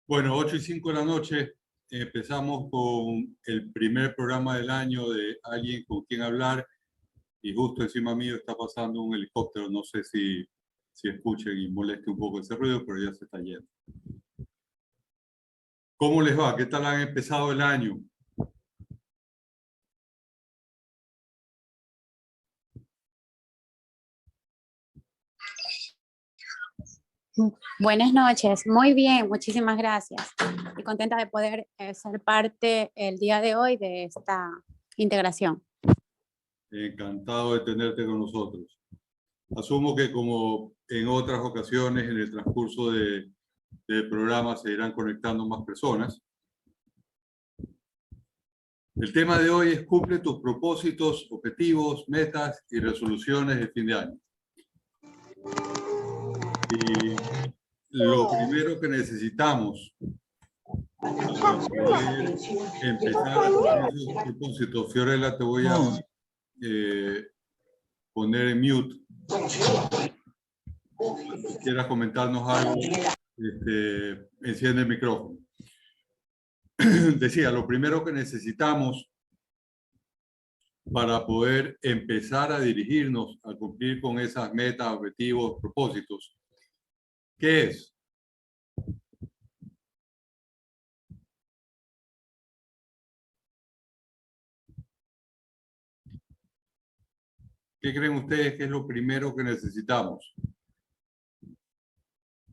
Bueno, 8:05 de la noche, empezamos con el primer programa del año de Alguien con quien hablar y justo encima mío está pasando un helicóptero, no sé si escuchen y moleste un poco ese ruido, pero ya se está yendo. ¿Cómo les va? ¿Qué tal han empezado el año? Buenas noches, muy bien, muchísimas gracias. Y contenta de poder ser parte el día de hoy de esta integración. Encantado de tenerte con nosotros. Asumo que como en otras ocasiones en el transcurso del programa se irán conectando más personas. El tema de hoy es cumple tus propósitos, objetivos, metas y resoluciones de fin de año. Y lo primero que necesitamos para poder empezar a cumplir esos propósitos, Fiorella, te voy a poner en mute. Si quieras comentarnos algo, enciende el micrófono. Decía, lo primero que necesitamos para poder empezar a dirigirnos a cumplir con esas metas, objetivos, propósitos, ¿qué es? ¿Qué creen ustedes que es lo primero que necesitamos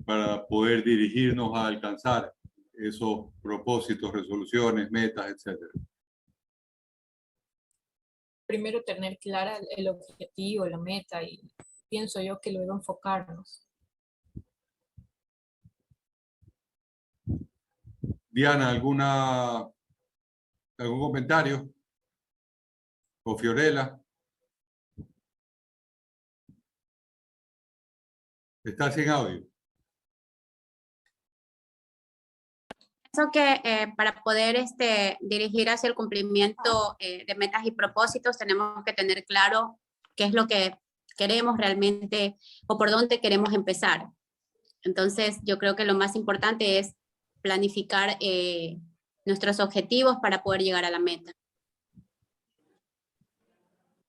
para poder dirigirnos a alcanzar esos propósitos, resoluciones, metas, etcétera? Primero tener clara el objetivo, la meta, y pienso yo que luego enfocarnos. Diana, ¿algún comentario? ¿O Fiorella? ¿Está sin audio? Pienso que para poder dirigir hacia el cumplimiento de metas y propósitos tenemos que tener claro qué es lo que queremos realmente o por dónde queremos empezar. Entonces, yo creo que lo más importante es planificar nuestros objetivos para poder llegar a la meta.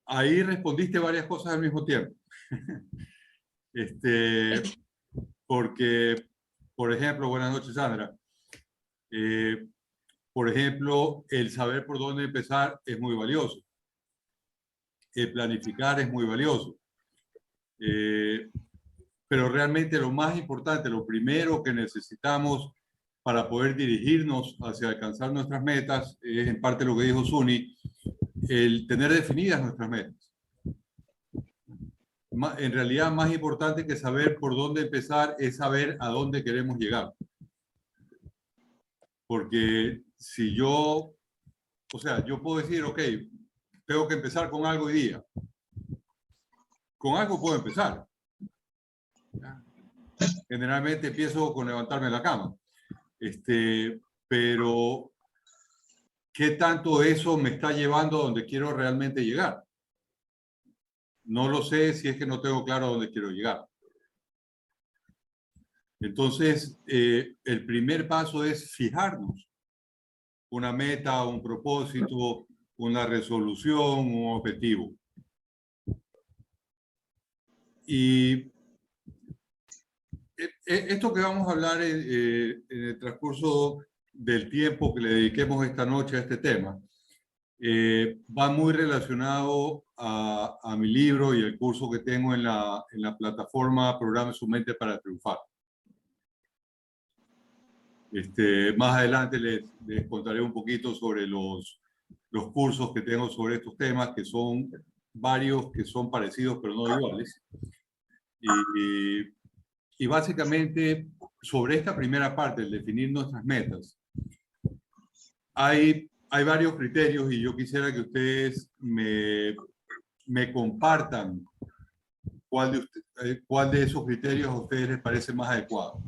Ahí respondiste varias cosas al mismo tiempo. Porque, por ejemplo, buenas noches, Sandra. Por ejemplo, el saber por dónde empezar es muy valioso. El planificar es muy valioso. Pero realmente lo más importante, lo primero que necesitamos para poder dirigirnos hacia alcanzar nuestras metas, es en parte lo que dijo Suni, el tener definidas nuestras metas. En realidad, más importante que saber por dónde empezar es saber a dónde queremos llegar. Porque si yo, yo puedo decir, ok, tengo que empezar con algo hoy día. Con algo puedo empezar. Generalmente empiezo con levantarme de la cama. Pero ¿qué tanto eso me está llevando a donde quiero realmente llegar? No lo sé si es que no tengo claro a dónde quiero llegar. Entonces, el primer paso es fijarnos una meta, un propósito, una resolución, un objetivo. Y esto que vamos a hablar en el transcurso del tiempo que le dediquemos esta noche a este tema, va muy relacionado a mi libro y el curso que tengo en la plataforma Programe su mente para triunfar. Más adelante les contaré un poquito sobre los cursos que tengo sobre estos temas, que son varios que son parecidos pero no iguales. Y básicamente sobre esta primera parte, el definir nuestras metas, hay varios criterios y yo quisiera que ustedes me compartan cuál de esos criterios a ustedes les parece más adecuado.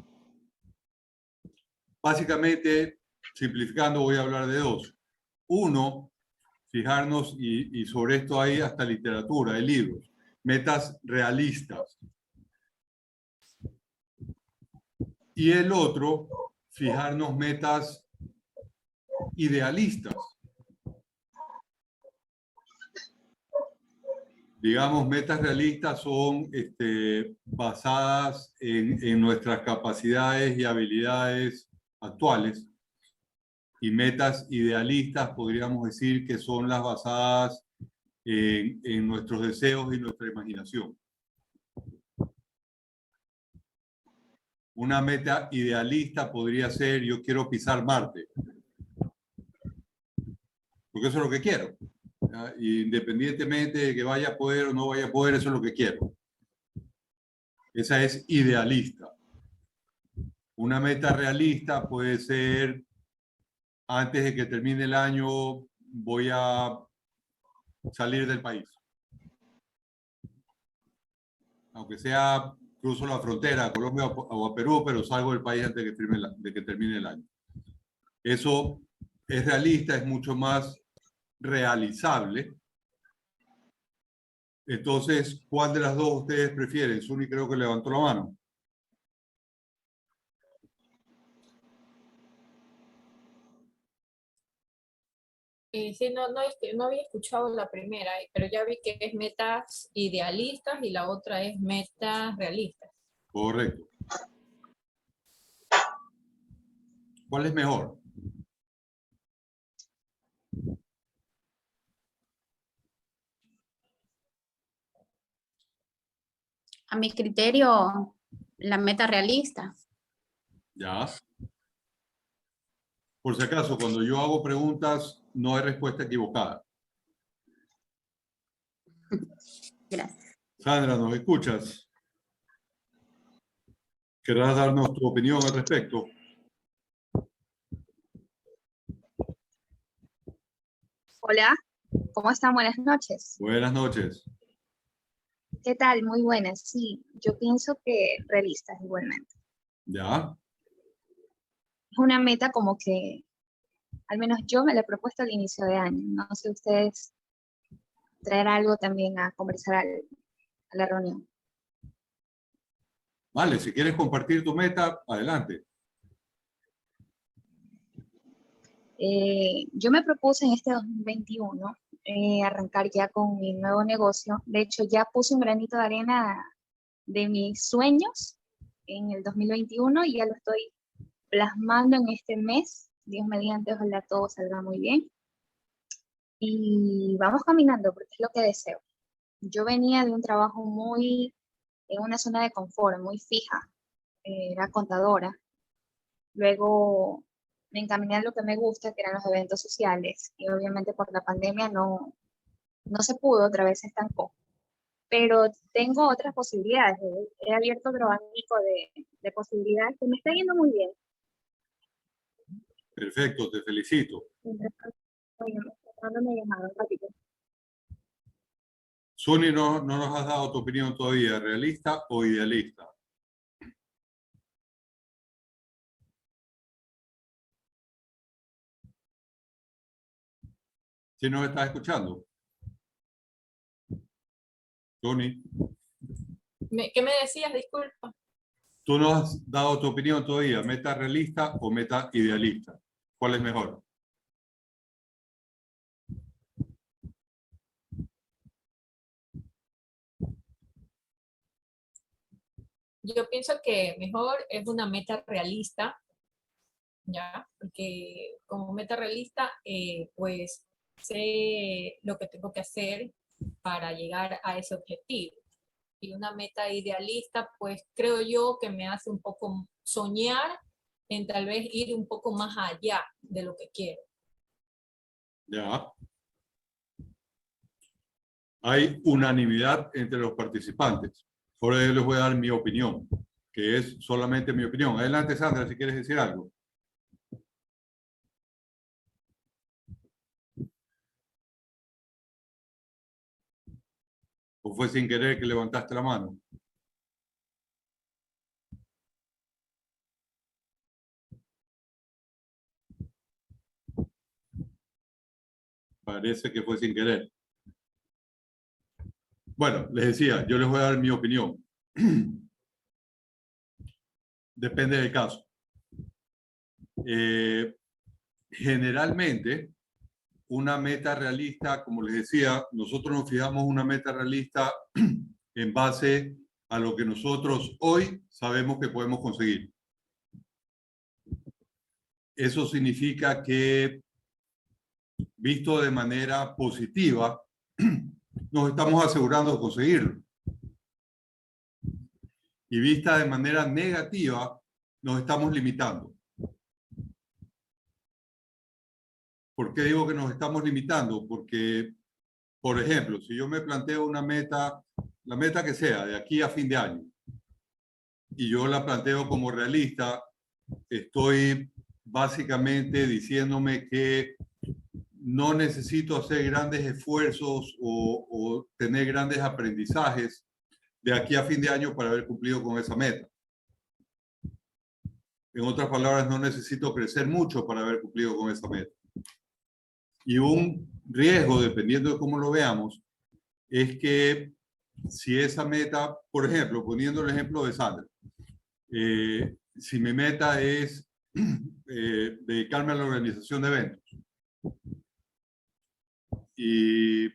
Básicamente, simplificando, voy a hablar de dos. Uno, fijarnos, y sobre esto hay hasta literatura, hay libros, metas realistas. Y el otro, fijarnos metas idealistas. Digamos, metas realistas son basadas en nuestras capacidades y habilidades actuales. Y metas idealistas podríamos decir que son las basadas en nuestros deseos y nuestra imaginación. Una meta idealista podría ser: yo quiero pisar Marte, porque eso es lo que quiero. ¿Ya? Independientemente de que vaya a poder o no vaya a poder, eso es lo que quiero. Esa es idealista. Una meta realista puede ser: antes de que termine el año voy a salir del país. Aunque sea cruzo la frontera a Colombia o a Perú, pero salgo del país antes de que termine el año. Eso es realista, es mucho más realizable. Entonces, ¿cuál de las dos ustedes prefieren? Suni creo que levantó la mano. Sí, no había escuchado la primera, pero ya vi que es metas idealistas y la otra es metas realistas. Correcto. ¿Cuál es mejor? A mi criterio, la meta realista. Ya. Por si acaso, cuando yo hago preguntas, no hay respuesta equivocada. Gracias. Sandra, ¿nos escuchas? ¿Querrás darnos tu opinión al respecto? Hola, ¿cómo están? Buenas noches. Buenas noches. ¿Qué tal? Muy buenas. Sí, yo pienso que realistas igualmente. Ya. Es una meta como que, al menos yo me la he propuesto al inicio de año. No sé ustedes traer algo también a conversar a la reunión. Vale, si quieres compartir tu meta, adelante. Yo me propuse en este 2021 arrancar ya con mi nuevo negocio. De hecho, ya puse un granito de arena de mis sueños en el 2021 y ya lo estoy plasmando en este mes. Dios mediante, ojalá todo salga muy bien. Y vamos caminando porque es lo que deseo. Yo venía de un trabajo muy en una zona de confort, muy fija, era contadora. Luego me encaminé a lo que me gusta, que eran los eventos sociales, y obviamente por la pandemia no se pudo, otra vez se estancó. Pero tengo otras posibilidades, he abierto otro abanico de posibilidades que me está yendo muy bien. Perfecto, te felicito. Oye, me está dando una llamada, un ratito. Suni, no nos has dado tu opinión todavía, ¿realista o idealista? ¿Sí nos estás escuchando? Suni, ¿Qué me decías? Disculpa. tú no has dado tu opinión todavía, ¿meta realista o meta idealista? ¿Cuál es mejor? Yo pienso que mejor es una meta realista, ¿ya? Porque como meta realista, pues sé lo que tengo que hacer para llegar a ese objetivo. Y una meta idealista, pues creo yo que me hace un poco soñar en tal vez ir un poco más allá de lo que quiero. Ya. Hay unanimidad entre los participantes. Ahora yo les voy a dar mi opinión, que es solamente mi opinión. Adelante, Sandra, si quieres decir algo. ¿O fue sin querer que levantaste la mano? Parece que fue sin querer. Bueno, les decía, yo les voy a dar mi opinión. Depende del caso. Generalmente, una meta realista, como les decía, nosotros nos fijamos una meta realista en base a lo que nosotros hoy sabemos que podemos conseguir. Eso significa que, visto de manera positiva, nos estamos asegurando de conseguirlo. Y vista de manera negativa, nos estamos limitando. ¿Por qué digo que nos estamos limitando? Porque, por ejemplo, si yo me planteo una meta, la meta que sea, de aquí a fin de año, y yo la planteo como realista, estoy básicamente diciéndome que no necesito hacer grandes esfuerzos o tener grandes aprendizajes de aquí a fin de año para haber cumplido con esa meta. En otras palabras, no necesito crecer mucho para haber cumplido con esa meta. Y un riesgo, dependiendo de cómo lo veamos, es que si esa meta, por ejemplo, poniendo el ejemplo de Sandra, si mi meta es dedicarme a la organización de eventos y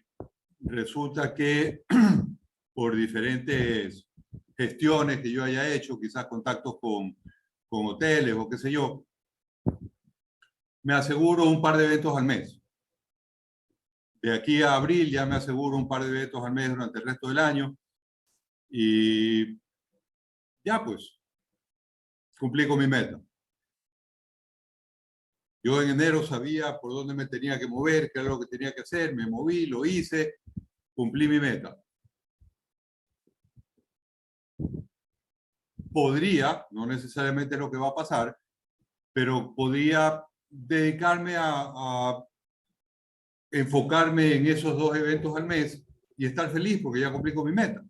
resulta que por diferentes gestiones que yo haya hecho, quizás contactos con hoteles o qué sé yo, me aseguro un par de eventos al mes. De aquí a abril ya me aseguro un par de eventos al mes durante el resto del año y ya pues, cumplí con mi meta. Yo en enero sabía por dónde me tenía que mover, qué era lo que tenía que hacer, me moví, lo hice, cumplí mi meta. Podría, no necesariamente lo que va a pasar, pero podría dedicarme a enfocarme en esos 2 eventos al mes y estar feliz porque ya cumplí con mi meta.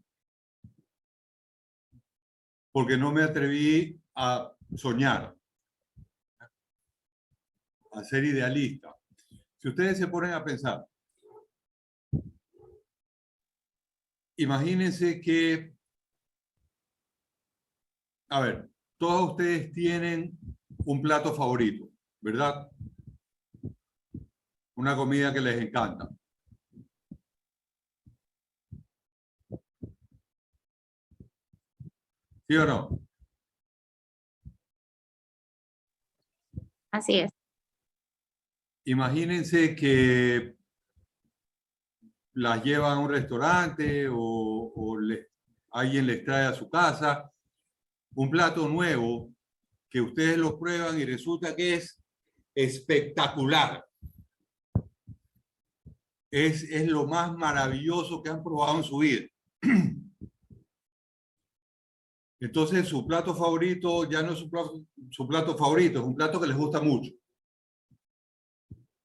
Porque no me atreví a soñar, a ser idealista. Si ustedes se ponen a pensar, imagínense que, a ver, todos ustedes tienen un plato favorito, ¿verdad? Una comida que les encanta. ¿Sí o no? Así es. Imagínense que las llevan a un restaurante o alguien les trae a su casa un plato nuevo que ustedes lo prueban y resulta que es espectacular. Es lo más maravilloso que han probado en su vida. Entonces su plato favorito ya no es su plato favorito, es un plato que les gusta mucho.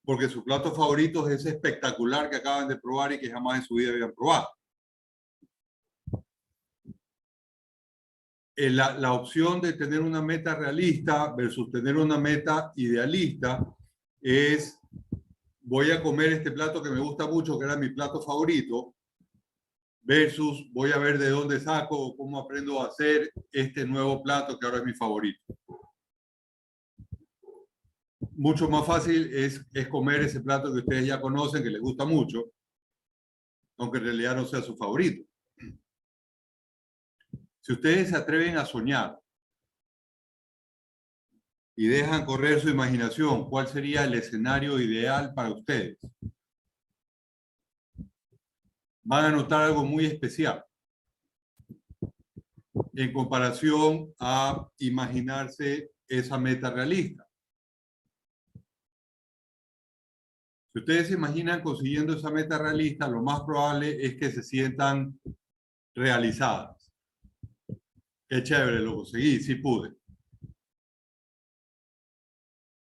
Porque su plato favorito es ese espectacular que acaban de probar y que jamás en su vida habían probado. La opción de tener una meta realista versus tener una meta idealista es: voy a comer este plato que me gusta mucho, que era mi plato favorito, versus voy a ver de dónde saco o cómo aprendo a hacer este nuevo plato que ahora es mi favorito. Mucho más fácil es comer ese plato que ustedes ya conocen, que les gusta mucho, aunque en realidad no sea su favorito. Si ustedes se atreven a soñar y dejan correr su imaginación, ¿cuál sería el escenario ideal para ustedes? Van a notar algo muy especial en comparación a imaginarse esa meta realista. Si ustedes se imaginan consiguiendo esa meta realista, lo más probable es que se sientan realizadas. Qué chévere, lo conseguí, sí pude.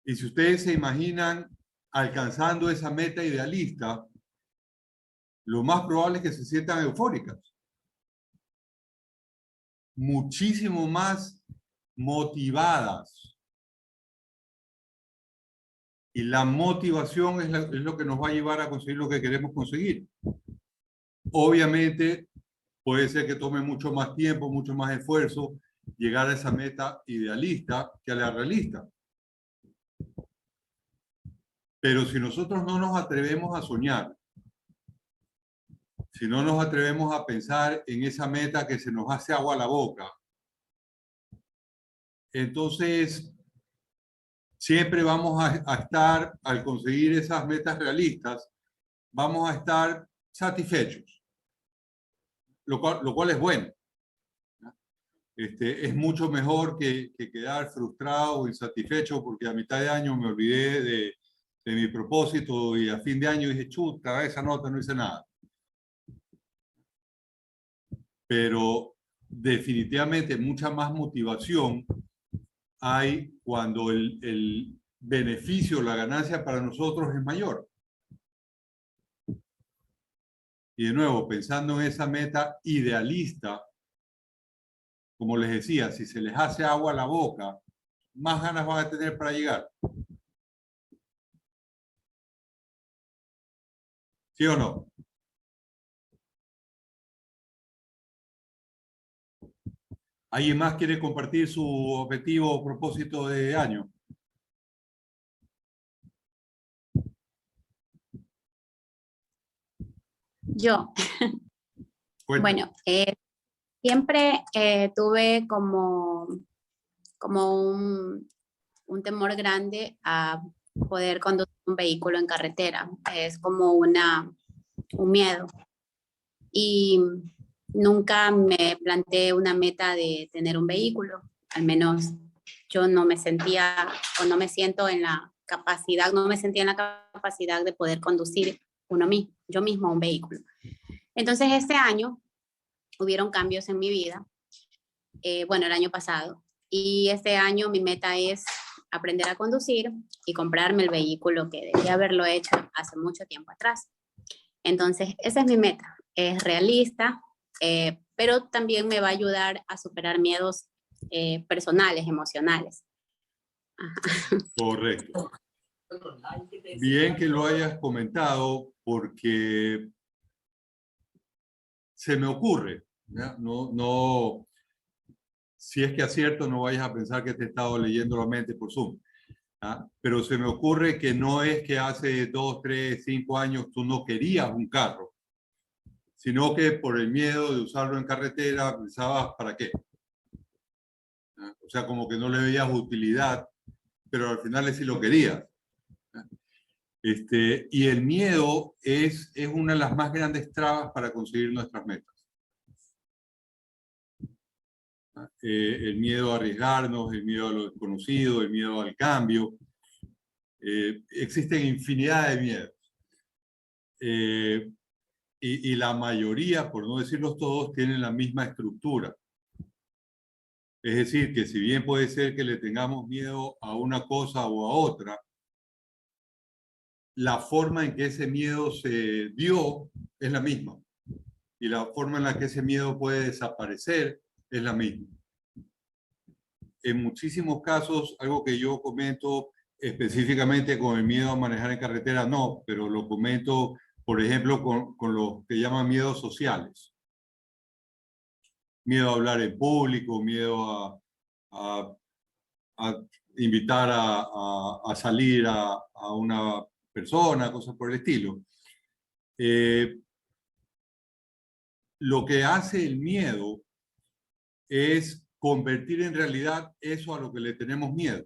Y si ustedes se imaginan alcanzando esa meta idealista, lo más probable es que se sientan eufóricas. Muchísimo más motivadas. Y la motivación es lo que nos va a llevar a conseguir lo que queremos conseguir. Obviamente, puede ser que tome mucho más tiempo, mucho más esfuerzo llegar a esa meta idealista que a la realista. Pero si nosotros no nos atrevemos a soñar, si no nos atrevemos a pensar en esa meta que se nos hace agua a la boca, entonces siempre vamos a estar, al conseguir esas metas realistas, vamos a estar satisfechos, lo cual es bueno. Es mucho mejor que quedar frustrado o insatisfecho porque a mitad de año me olvidé de mi propósito y a fin de año dije, chuta, esa nota no hice nada. Pero definitivamente mucha más motivación hay cuando el beneficio, la ganancia para nosotros es mayor. Y de nuevo, pensando en esa meta idealista, como les decía, si se les hace agua a la boca, más ganas van a tener para llegar. ¿Sí o no? ¿Alguien más quiere compartir su objetivo o propósito de año? Yo, Cuéntame. bueno, siempre tuve como un temor grande a poder conducir un vehículo en carretera. Es como un miedo. Y nunca me planteé una meta de tener un vehículo. Al menos yo no me sentía o no me siento en la capacidad, no me sentía en la capacidad de poder conducir yo mismo un vehículo. Entonces este año hubieron cambios en mi vida, bueno, el año pasado, y este año mi meta es aprender a conducir y comprarme el vehículo que debía haberlo hecho hace mucho tiempo atrás. Entonces, esa es mi meta. Es realista, pero también me va a ayudar a superar miedos personales, emocionales. Ajá. Correcto. Bien que lo hayas comentado porque se me ocurre, ¿ya? No, si es que acierto, no vayas a pensar que te he estado leyendo la mente por Zoom. ¿Ah? Pero se me ocurre que no es que hace 2, 3, 5 años tú no querías un carro, sino que por el miedo de usarlo en carretera pensabas, ¿para qué? ¿Ah? O sea, como que no le veías utilidad, pero al final sí lo querías. ¿Ah? Y el miedo es una de las más grandes trabas para conseguir nuestras metas. El miedo a arriesgarnos, el miedo a lo desconocido, el miedo al cambio. Existen infinidad de miedos. Y la mayoría, por no decirlos todos, tienen la misma estructura. Es decir, que si bien puede ser que le tengamos miedo a una cosa o a otra, la forma en que ese miedo se dio es la misma. Y la forma en la que ese miedo puede desaparecer es la misma. En muchísimos casos, algo que yo comento específicamente con el miedo a manejar en carretera, no, pero lo comento, por ejemplo, con los que llaman miedos sociales. Miedo a hablar en público, miedo a invitar a salir a una persona, cosas por el estilo. Lo que hace el miedo es convertir en realidad eso a lo que le tenemos miedo.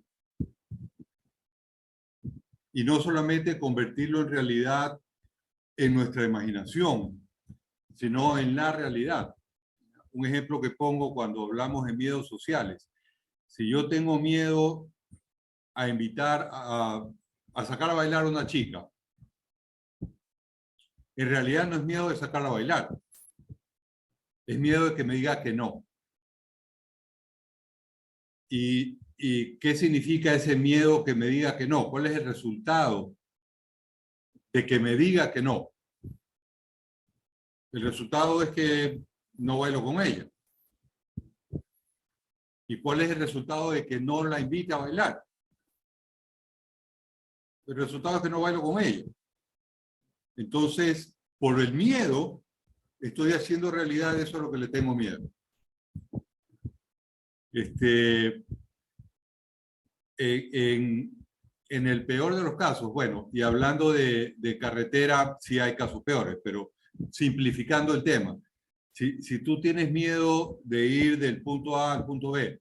Y no solamente convertirlo en realidad en nuestra imaginación, sino en la realidad. Un ejemplo que pongo cuando hablamos de miedos sociales. Si yo tengo miedo a invitar a sacar a bailar a una chica, en realidad no es miedo de sacarla a bailar, es miedo de que me diga que no. ¿Y qué significa ese miedo que me diga que no? ¿Cuál es el resultado de que me diga que no? El resultado es que no bailo con ella. ¿Y cuál es el resultado de que no la invite a bailar? El resultado es que no bailo con ella. Entonces, por el miedo, estoy haciendo realidad eso a lo que le tengo miedo. En en el peor de los casos, bueno, y hablando de carretera, sí hay casos peores, pero simplificando el tema, si tú tienes miedo de ir del punto A al punto B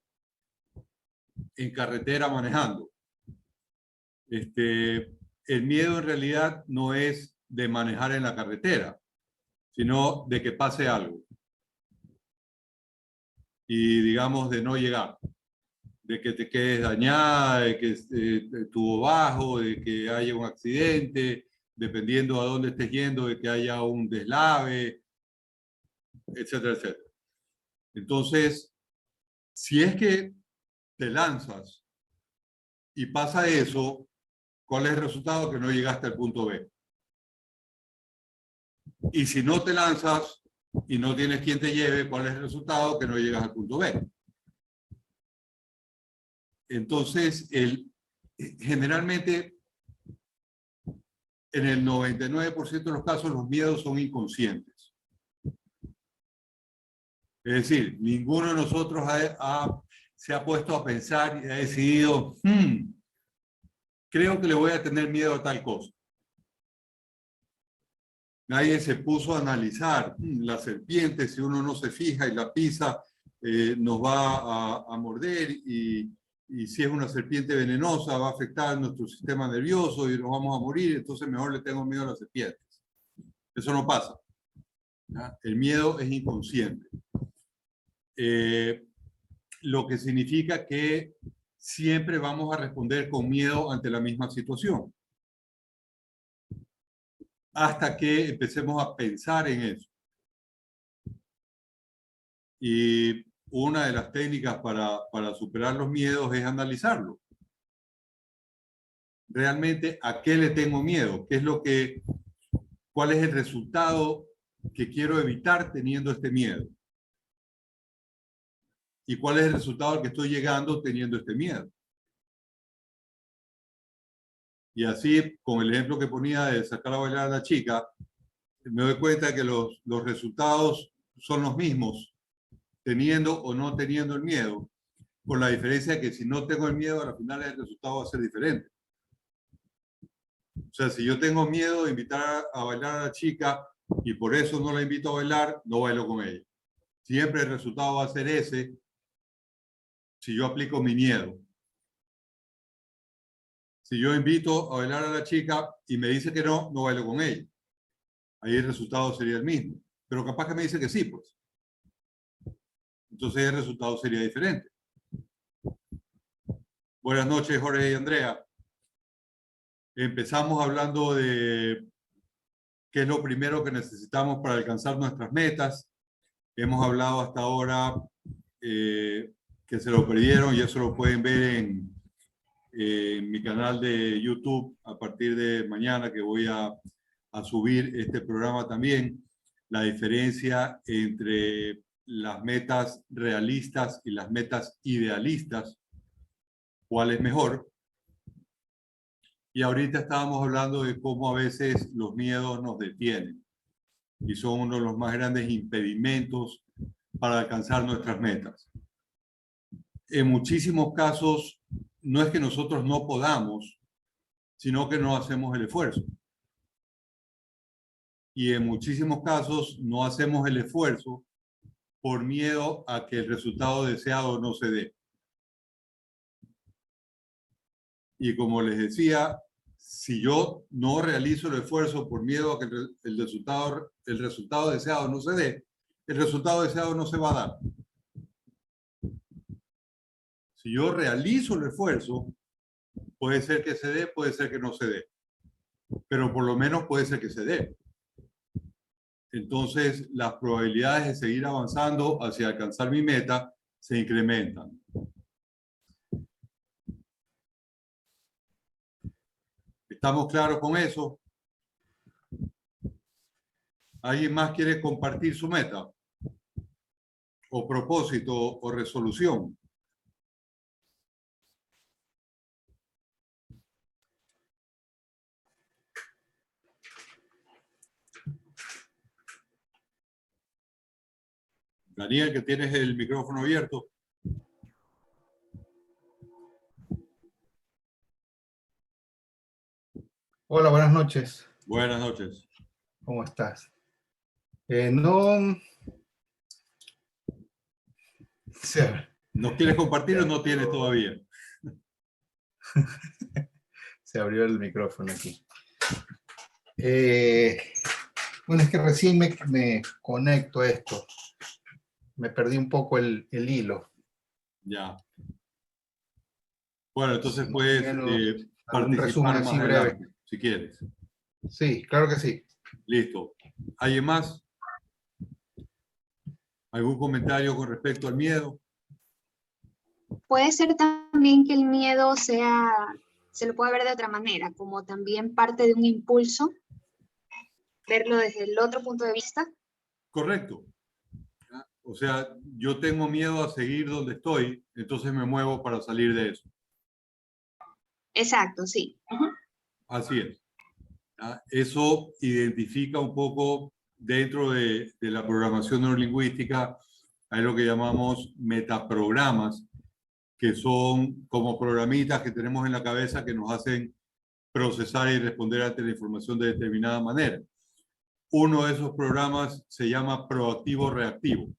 en carretera manejando, el miedo en realidad no es de manejar en la carretera, sino de que pase algo y digamos de no llegar, de que te quedes dañada, de que estuvo bajo, de que haya un accidente, dependiendo a dónde estés yendo, de que haya un deslave, etcétera, etcétera. Entonces, si es que te lanzas y pasa eso, ¿cuál es el resultado? Que no llegaste al punto B. Y si no te lanzas y no tienes quien te lleve, ¿cuál es el resultado? Que no llegas al punto B. Entonces, generalmente, en el 99% de los casos, los miedos son inconscientes. Es decir, ninguno de nosotros se ha puesto a pensar y ha decidido, creo que le voy a tener miedo a tal cosa. Nadie se puso a analizar la serpiente, si uno no se fija y la pisa, nos va a morder y si es una serpiente venenosa va a afectar nuestro sistema nervioso y nos vamos a morir, entonces mejor le tengo miedo a las serpientes. Eso no pasa. ¿Ya? El miedo es inconsciente. Lo que significa que siempre vamos a responder con miedo ante la misma situación, hasta que empecemos a pensar en eso. Y una de las técnicas para superar los miedos es analizarlo. Realmente, ¿a qué le tengo miedo? ¿Cuál es el resultado que quiero evitar teniendo este miedo? ¿Y cuál es el resultado al que estoy llegando teniendo este miedo? Y así, con el ejemplo que ponía de sacar a bailar a la chica, me doy cuenta de que los resultados son los mismos, teniendo o no teniendo el miedo, con la diferencia que si no tengo el miedo, al final el resultado va a ser diferente. O sea, si yo tengo miedo de invitar a bailar a la chica y por eso no la invito a bailar, no bailo con ella. Siempre el resultado va a ser ese si yo aplico mi miedo. Si yo invito a bailar a la chica y me dice que no, no bailo con ella. Ahí el resultado sería el mismo. Pero capaz que me dice que sí, pues. Entonces el resultado sería diferente. Buenas noches, Jorge y Andrea. Empezamos hablando de qué es lo primero que necesitamos para alcanzar nuestras metas. Hemos hablado hasta ahora que se lo perdieron y eso lo pueden ver en mi canal de YouTube a partir de mañana, que voy a subir este programa también. La diferencia entre las metas realistas y las metas idealistas, ¿cuál es mejor? Y ahorita estábamos hablando de cómo a veces los miedos nos detienen y son uno de los más grandes impedimentos para alcanzar nuestras metas. En muchísimos casos, no es que nosotros no podamos, sino que no hacemos el esfuerzo. Y en muchísimos casos no hacemos el esfuerzo por miedo a que el resultado deseado no se dé. Y como les decía, si yo no realizo el esfuerzo por miedo a que el resultado deseado no se dé, el resultado deseado no se va a dar. Si yo realizo el esfuerzo, puede ser que se dé, puede ser que no se dé, pero por lo menos puede ser que se dé. Entonces, las probabilidades de seguir avanzando hacia alcanzar mi meta se incrementan. ¿Estamos claros con eso? ¿Alguien más quiere compartir su meta? ¿O propósito o resolución? Daniel, que tienes el micrófono abierto. Hola, buenas noches. Buenas noches. ¿Cómo estás? No... ¿No quieres compartir o no tienes todavía? Se abrió el micrófono aquí. Bueno, es que recién me conecto a esto. Me perdí un poco el hilo. Ya. Bueno, entonces Si más o puedes menos, algún resumen participar así más breve. adelante, si quieres. Sí, claro que sí. Listo. ¿Alguien más? ¿Algún comentario con respecto al miedo? Puede ser también que el miedo se lo puede ver de otra manera, como también parte de un impulso, verlo desde el otro punto de vista. Correcto. O sea, yo tengo miedo a seguir donde estoy, entonces me muevo para salir de eso. Exacto, sí. Así es. Eso identifica un poco dentro de la programación neurolingüística, hay lo que llamamos metaprogramas, que son como programitas que tenemos en la cabeza que nos hacen procesar y responder ante la información de determinada manera. Uno de esos programas se llama proactivo-reactivo.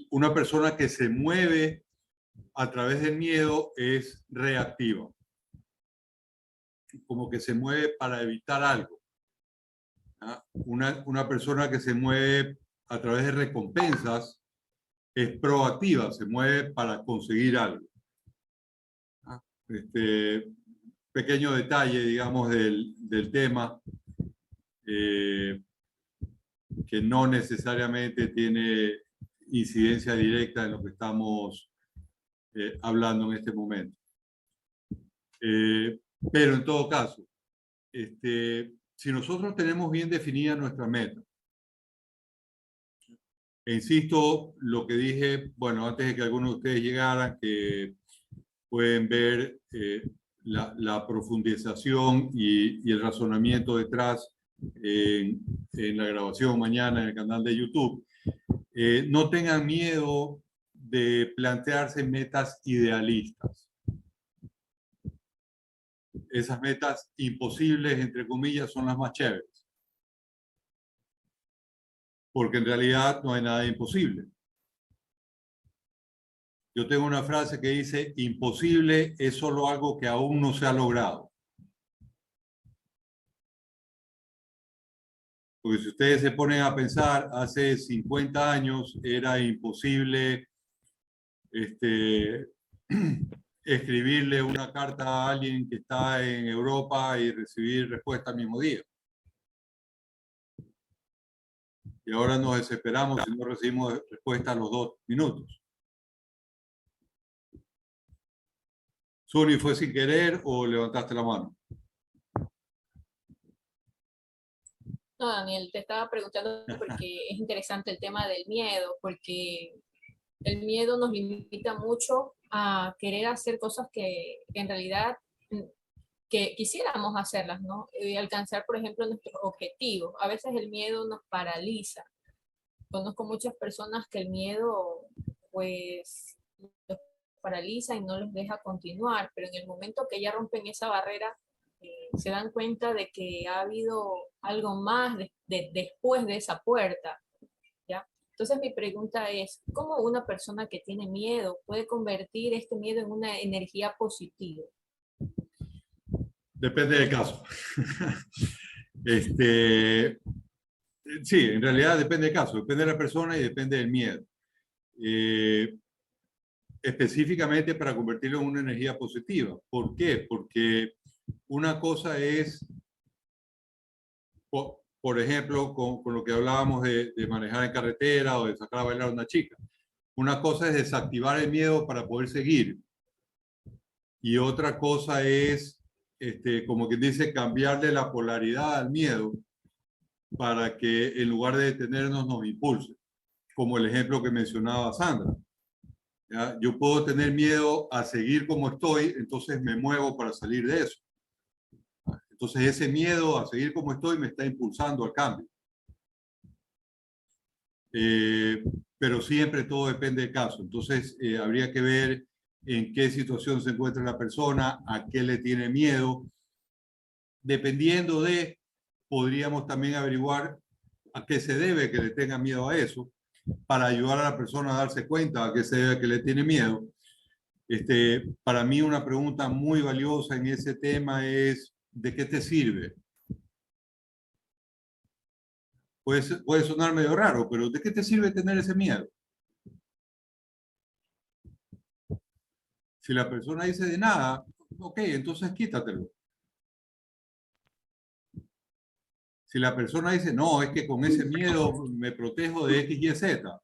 Una persona que se mueve a través del miedo es reactiva, como que se mueve para evitar algo. Una persona que se mueve a través de recompensas es proactiva, se mueve para conseguir algo. Pequeño detalle, digamos, del tema, que no necesariamente tiene incidencia directa en lo que estamos hablando en este momento. Pero en todo caso, si nosotros tenemos bien definida nuestra meta, e insisto, lo que dije, bueno, antes de que algunos de ustedes llegaran, que pueden ver la profundización y el razonamiento detrás en la grabación mañana en el canal de YouTube. No tengan miedo de plantearse metas idealistas. Esas metas imposibles, entre comillas, son las más chéveres. Porque en realidad no hay nada imposible. Yo tengo una frase que dice, imposible es solo algo que aún no se ha logrado. Porque si ustedes se ponen a pensar, hace 50 años era imposible escribirle una carta a alguien que está en Europa y recibir respuesta al mismo día. Y ahora nos desesperamos si no recibimos respuesta a los 2 minutos. Suni, ¿fue sin querer o levantaste la mano? No, Daniel, te estaba preguntando porque es interesante el tema del miedo, porque el miedo nos limita mucho a querer hacer cosas que en realidad que quisiéramos hacerlas, ¿no? Y alcanzar, por ejemplo, nuestros objetivos. A veces el miedo nos paraliza. Conozco muchas personas que el miedo, pues, los paraliza y no los deja continuar, pero en el momento que ya rompen esa barrera, se dan cuenta de que ha habido algo más después de esa puerta, ¿ya? Entonces mi pregunta es, ¿cómo una persona que tiene miedo puede convertir este miedo en una energía positiva? Depende del caso. Sí, en realidad depende del caso, depende de la persona y depende del miedo. Específicamente para convertirlo en una energía positiva. ¿Por qué? Porque una cosa es, por ejemplo, con lo que hablábamos de manejar en carretera o de sacar a bailar a una chica. Una cosa es desactivar el miedo para poder seguir. Y otra cosa es, como quien dice, cambiarle la polaridad al miedo para que en lugar de detenernos nos impulse. Como el ejemplo que mencionaba Sandra. ¿Ya? Yo puedo tener miedo a seguir como estoy, entonces me muevo para salir de eso. Entonces ese miedo a seguir como estoy me está impulsando al cambio. Pero siempre todo depende del caso. Entonces habría que ver en qué situación se encuentra la persona, a qué le tiene miedo. Dependiendo de, podríamos también averiguar a qué se debe que le tenga miedo a eso, para ayudar a la persona a darse cuenta a qué se debe que le tiene miedo. Para mí una pregunta muy valiosa en ese tema es, ¿de qué te sirve? Puede sonar medio raro, pero ¿de qué te sirve tener ese miedo? Si la persona dice de nada, ok, entonces quítatelo. Si la persona dice, no, es que con ese miedo me protejo de X, Y, Z,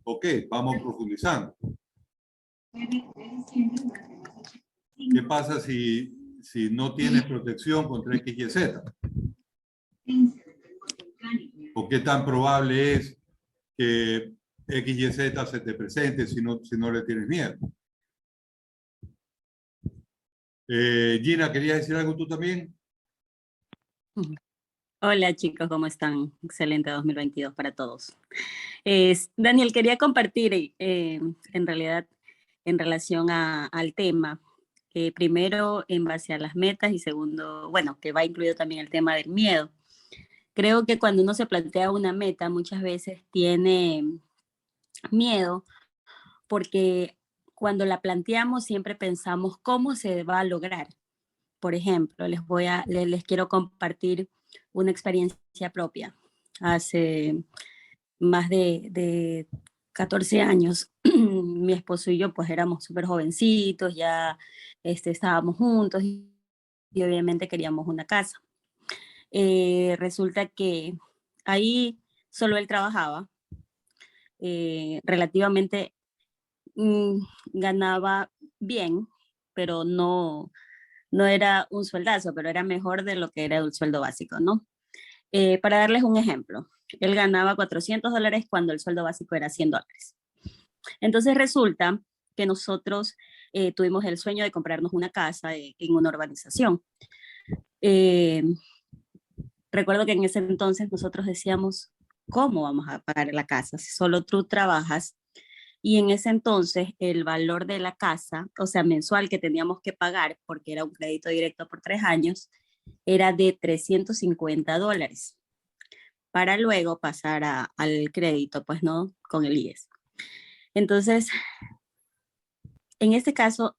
ok, vamos profundizando. ¿Qué pasa si no tienes protección contra X, Y, Z? ¿O qué tan probable es que X, Y, Z se te presente si no le tienes miedo? Gina, ¿querías decir algo tú también? Hola chicos, ¿cómo están? Excelente 2022 para todos. Daniel, quería compartir en realidad en relación al tema, primero en base a las metas y segundo, bueno, que va incluido también el tema del miedo. Creo que cuando uno se plantea una meta muchas veces tiene miedo porque cuando la planteamos siempre pensamos cómo se va a lograr. Por ejemplo, les quiero compartir una experiencia propia. Hace más de 14 años, mi esposo y yo pues éramos súper jovencitos, ya estábamos juntos y obviamente queríamos una casa. Resulta que ahí solo él trabajaba, relativamente ganaba bien, pero no era un sueldazo, pero era mejor de lo que era un sueldo básico, ¿no? Para darles un ejemplo, él ganaba $400 cuando el sueldo básico era $100. Entonces resulta que nosotros tuvimos el sueño de comprarnos una casa en una urbanización. Recuerdo que en ese entonces nosotros decíamos, ¿cómo vamos a pagar la casa si solo tú trabajas? Y en ese entonces el valor de la casa, o sea, mensual que teníamos que pagar, porque era un crédito directo por 3 años, era de $350 para luego pasar al crédito, pues no, con el IES. Entonces, en este caso,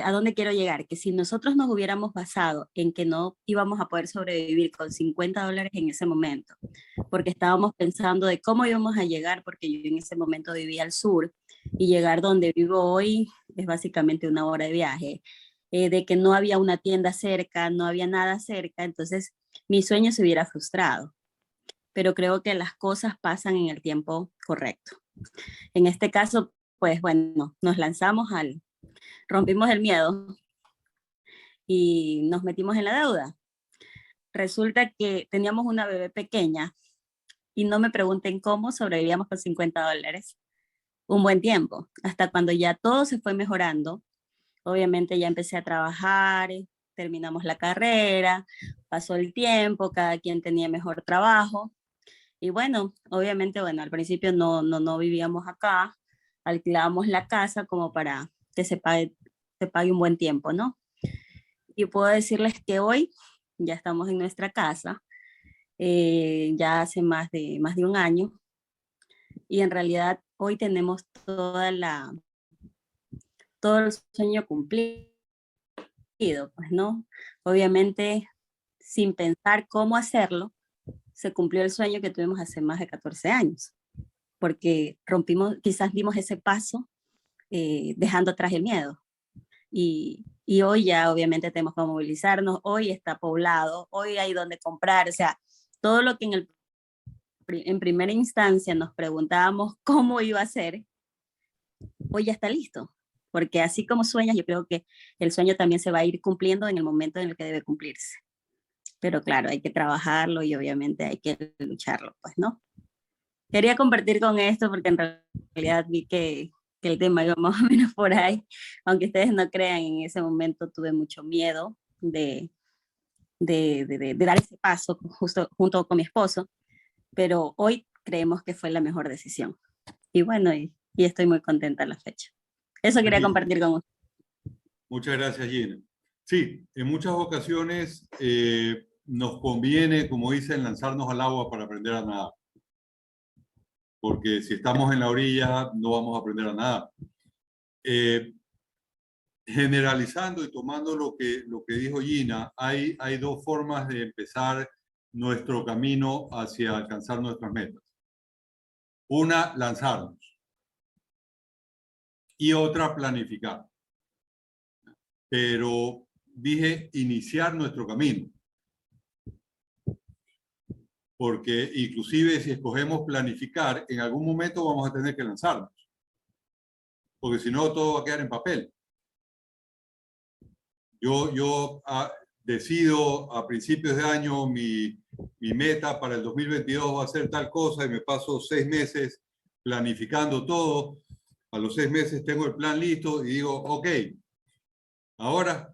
¿a dónde quiero llegar? Que si nosotros nos hubiéramos basado en que no íbamos a poder sobrevivir con $50 en ese momento, porque estábamos pensando de cómo íbamos a llegar, porque yo en ese momento vivía al sur, y llegar donde vivo hoy es básicamente 1 hora de viaje, de que no había una tienda cerca, no había nada cerca, entonces mi sueño se hubiera frustrado. Pero creo que las cosas pasan en el tiempo correcto. En este caso, pues bueno, nos lanzamos rompimos el miedo y nos metimos en la deuda. Resulta que teníamos una bebé pequeña y no me pregunten cómo sobrevivíamos con $50 un buen tiempo, hasta cuando ya todo se fue mejorando. Obviamente ya empecé a trabajar, terminamos la carrera, pasó el tiempo, cada quien tenía mejor trabajo. Y bueno, obviamente, bueno, al principio no vivíamos acá, alquilábamos la casa como para que se pague un buen tiempo, ¿no? Y puedo decirles que hoy ya estamos en nuestra casa, ya hace más de 1 año, y en realidad hoy tenemos todo el sueño cumplido, pues, ¿no? Obviamente, sin pensar cómo hacerlo, se cumplió el sueño que tuvimos hace más de 14 años, porque quizás dimos ese paso dejando atrás el miedo. Y hoy ya obviamente tenemos que movilizarnos, hoy está poblado, hoy hay donde comprar, o sea, todo lo que en primera instancia nos preguntábamos cómo iba a ser, hoy ya está listo, porque así como sueñas, yo creo que el sueño también se va a ir cumpliendo en el momento en el que debe cumplirse. Pero claro, hay que trabajarlo y obviamente hay que lucharlo, pues, ¿no? Quería compartir con esto porque en realidad vi que el tema iba más o menos por ahí, aunque ustedes no crean, en ese momento tuve mucho miedo de dar ese paso justo junto con mi esposo, pero hoy creemos que fue la mejor decisión. Y bueno, y estoy muy contenta a la fecha. Eso quería compartir con ustedes. Muchas gracias, Gina. Sí, en muchas ocasiones nos conviene, como dicen, lanzarnos al agua para aprender a nadar. Porque si estamos en la orilla, no vamos a aprender a nadar. Generalizando y tomando lo que dijo Gina, hay dos formas de empezar nuestro camino hacia alcanzar nuestras metas. Una, lanzarnos. Y otra, planificar. Pero dije iniciar nuestro camino. Porque inclusive si escogemos planificar, en algún momento vamos a tener que lanzarnos. Porque si no, todo va a quedar en papel. Yo decido a principios de año mi meta para el 2022 va a ser tal cosa y me paso 6 meses planificando todo. A los 6 meses tengo el plan listo y digo, ok, ahora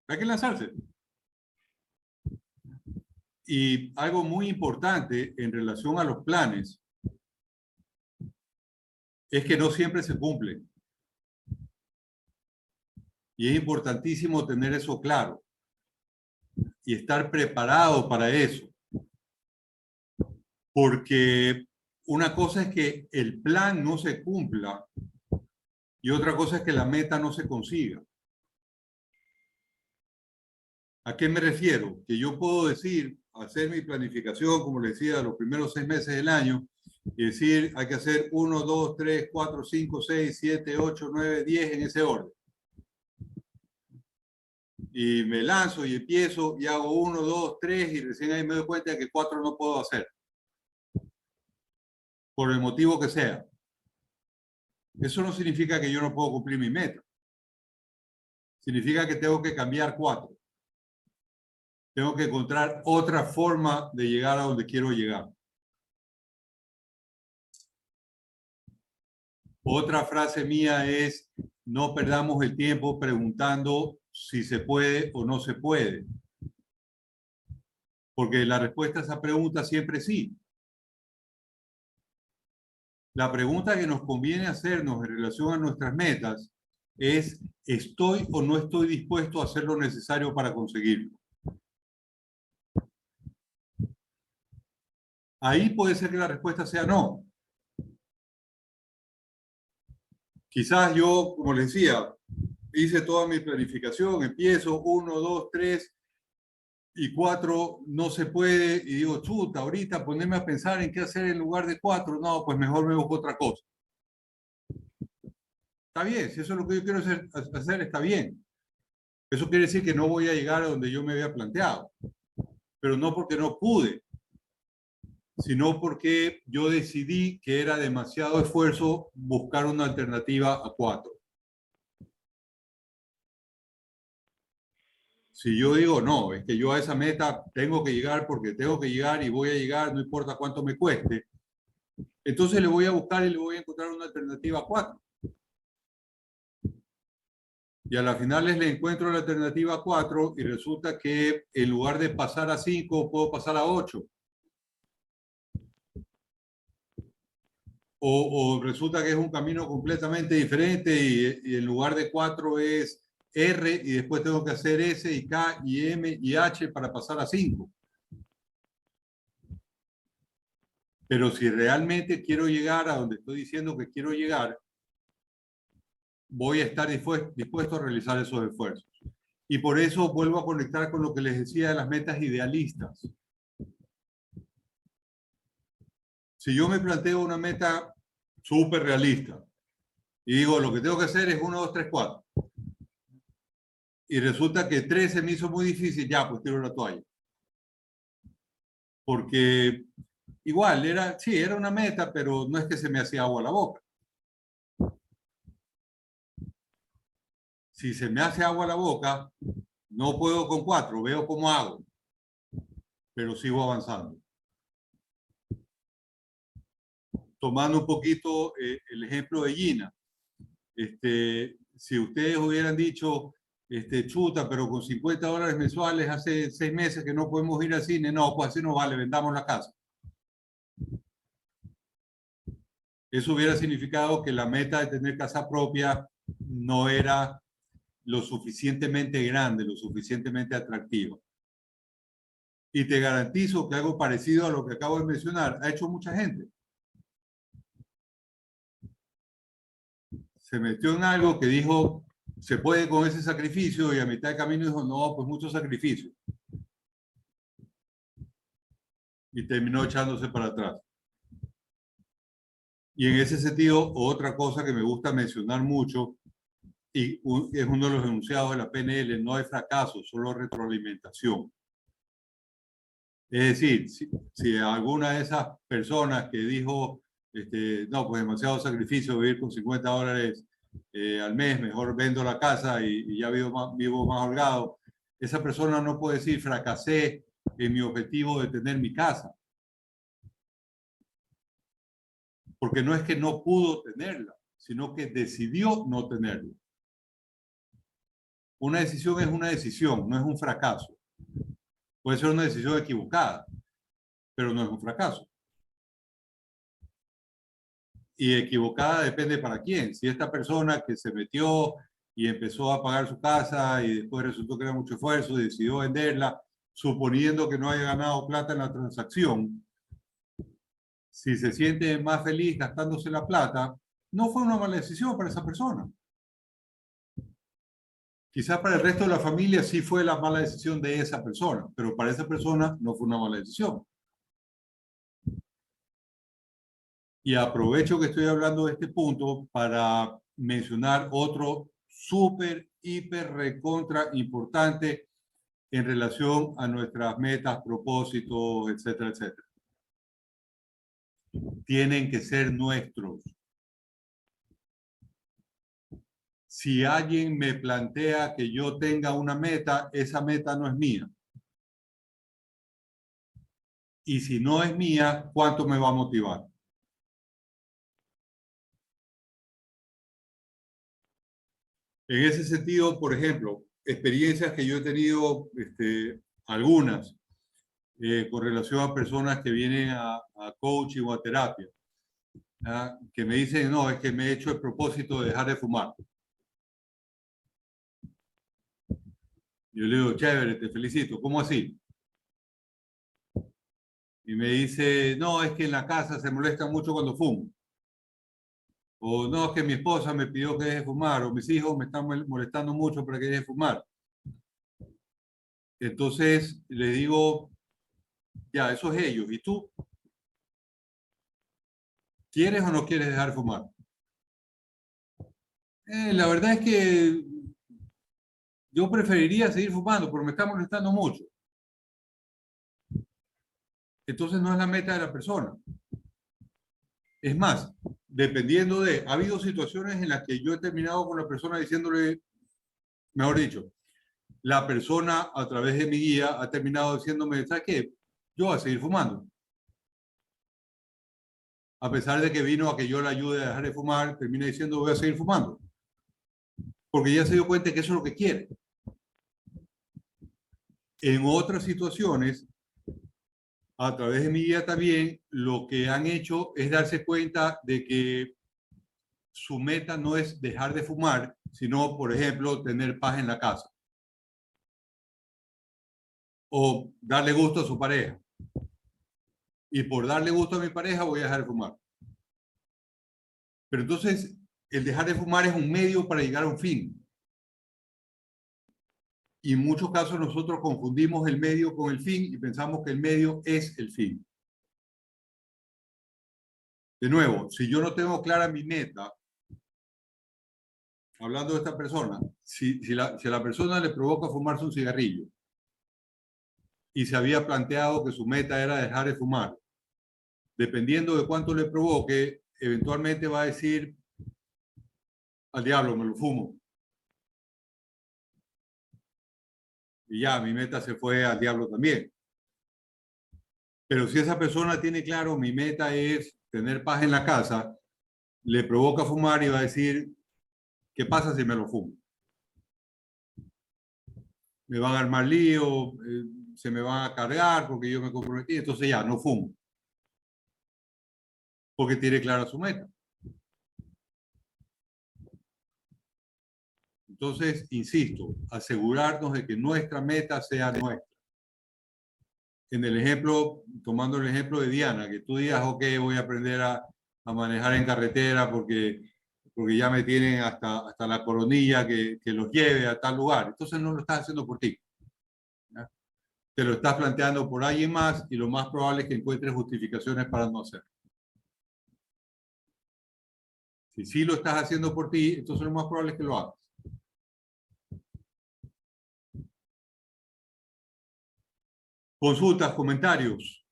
hay que lanzarse. Y algo muy importante en relación a los planes es que no siempre se cumplen. Y es importantísimo tener eso claro y estar preparado para eso. Porque una cosa es que el plan no se cumpla y otra cosa es que la meta no se consiga. ¿A qué me refiero? Que yo puedo decir, hacer mi planificación, como les decía, los primeros 6 meses del año, y decir, hay que hacer 1, 2, 3, 4, 5, 6, 7, 8, 9, 10 en ese orden. Y me lanzo y empiezo y hago 1, 2, 3 y recién ahí me doy cuenta de que 4 no puedo hacer. Por el motivo que sea. Eso no significa que yo no puedo cumplir mi meta. Significa que tengo que cambiar 4. Tengo que encontrar otra forma de llegar a donde quiero llegar. Otra frase mía es, no perdamos el tiempo preguntando si se puede o no se puede. Porque la respuesta a esa pregunta siempre es sí. La pregunta que nos conviene hacernos en relación a nuestras metas es, ¿estoy o no estoy dispuesto a hacer lo necesario para conseguirlo? Ahí puede ser que la respuesta sea no. Quizás yo, como les decía, hice toda mi planificación, empiezo 1, 2, 3 y 4 no se puede y digo, chuta, ahorita ponerme a pensar en qué hacer en lugar de 4, no, pues mejor me busco otra cosa. Está bien, si eso es lo que yo quiero hacer está bien. Eso quiere decir que no voy a llegar a donde yo me había planteado, pero no porque no pude, sino porque yo decidí que era demasiado esfuerzo buscar una alternativa a 4. Si yo digo, no, es que yo a esa meta tengo que llegar porque tengo que llegar y voy a llegar, no importa cuánto me cueste, entonces le voy a buscar y le voy a encontrar una alternativa a 4. Y a las finales le encuentro la alternativa a 4 y resulta que en lugar de pasar a 5, puedo pasar a 8. O resulta que es un camino completamente diferente y en lugar de 4 es R y después tengo que hacer S y K y M y H para pasar a 5. Pero si realmente quiero llegar a donde estoy diciendo que quiero llegar, voy a estar dispuesto a realizar esos esfuerzos. Y por eso vuelvo a conectar con lo que les decía de las metas idealistas. Si yo me planteo una meta súper realista y digo, lo que tengo que hacer es 1, 2, 3, 4. Y resulta que 3 se me hizo muy difícil, ya, pues tiro la toalla. Porque igual, era una meta, pero no es que se me hacía agua a la boca. Si se me hace agua a la boca, no puedo con 4, veo cómo hago, pero sigo avanzando. Tomando un poquito el ejemplo de Gina, si ustedes hubieran dicho, chuta, pero con $50 mensuales hace 6 meses que no podemos ir al cine, no, pues así no vale, vendamos la casa. Eso hubiera significado que la meta de tener casa propia no era lo suficientemente grande, lo suficientemente atractiva. Y te garantizo que algo parecido a lo que acabo de mencionar ha hecho mucha gente. Se metió en algo que dijo, se puede con ese sacrificio, y a mitad de camino dijo, no, pues mucho sacrificio. Y terminó echándose para atrás. Y en ese sentido, otra cosa que me gusta mencionar mucho, y es uno de los enunciados de la PNL, no hay fracaso, solo retroalimentación. Es decir, si alguna de esas personas que dijo, no, pues demasiado sacrificio vivir con $50 al mes, mejor vendo la casa y ya vivo más holgado, esa persona no puede decir, fracasé en mi objetivo de tener mi casa. Porque no es que no pudo tenerla, sino que decidió no tenerla. Una decisión es una decisión, no es un fracaso. Puede ser una decisión equivocada, pero no es un fracaso. Y equivocada depende para quién. Si esta persona que se metió y empezó a pagar su casa y después resultó que era mucho esfuerzo y decidió venderla, suponiendo que no haya ganado plata en la transacción, si se siente más feliz gastándose la plata, no fue una mala decisión para esa persona. Quizás para el resto de la familia sí fue la mala decisión de esa persona, pero para esa persona no fue una mala decisión. Y aprovecho que estoy hablando de este punto para mencionar otro súper, hiper, recontra importante en relación a nuestras metas, propósitos, etcétera, etcétera. Tienen que ser nuestros. Si alguien me plantea que yo tenga una meta, esa meta no es mía. Y si no es mía, ¿cuánto me va a motivar? En ese sentido, por ejemplo, experiencias que yo he tenido, algunas, con relación a personas que vienen a coaching o a terapia, ¿ya? Que me dicen, no, es que me he hecho el propósito de dejar de fumar. Yo le digo, chévere, te felicito. ¿Cómo así? Y me dice, no, es que en la casa se molesta mucho cuando fumo. O no, es que mi esposa me pidió que deje de fumar. O mis hijos me están molestando mucho para que deje de fumar. Entonces le digo, ya, eso es ellos. ¿Y tú? ¿Quieres o no quieres dejar de fumar? La verdad es que yo preferiría seguir fumando, pero me está molestando mucho. Entonces no es la meta de la persona. Es más, dependiendo de... Ha habido situaciones en las que yo he terminado con la persona diciéndole, mejor dicho, la persona a través de mi guía ha terminado diciéndome, ¿sabes qué? Yo voy a seguir fumando. A pesar de que vino a que yo le ayude a dejar de fumar, termina diciendo, voy a seguir fumando. Porque ya se dio cuenta que eso es lo que quiere. En otras situaciones, a través de mi guía también, lo que han hecho es darse cuenta de que su meta no es dejar de fumar, sino, por ejemplo, tener paz en la casa. O darle gusto a su pareja. Y por darle gusto a mi pareja voy a dejar de fumar. Pero entonces, el dejar de fumar es un medio para llegar a un fin. Y en muchos casos nosotros confundimos el medio con el fin y pensamos que el medio es el fin. De nuevo, si yo no tengo clara mi meta, hablando de esta persona, si a la persona le provoca fumarse un cigarrillo y se había planteado que su meta era dejar de fumar, dependiendo de cuánto le provoque, eventualmente va a decir, al diablo, me lo fumo. Y ya, mi meta se fue al diablo también. Pero si esa persona tiene claro, mi meta es tener paz en la casa, le provoca fumar y va a decir, ¿qué pasa si me lo fumo? Me van a armar lío, se me van a cargar porque yo me comprometí, entonces ya, no fumo. Porque tiene clara su meta. Entonces, insisto, asegurarnos de que nuestra meta sea nuestra. En el ejemplo, tomando el ejemplo de Diana, que tú digas, ok, voy a aprender a manejar en carretera porque ya me tienen hasta la coronilla que los lleve a tal lugar. Entonces no lo estás haciendo por ti. ¿Ya? Te lo estás planteando por alguien más y lo más probable es que encuentres justificaciones para no hacerlo. Si sí lo estás haciendo por ti, entonces lo más probable es que lo hagas. Consultas, comentarios.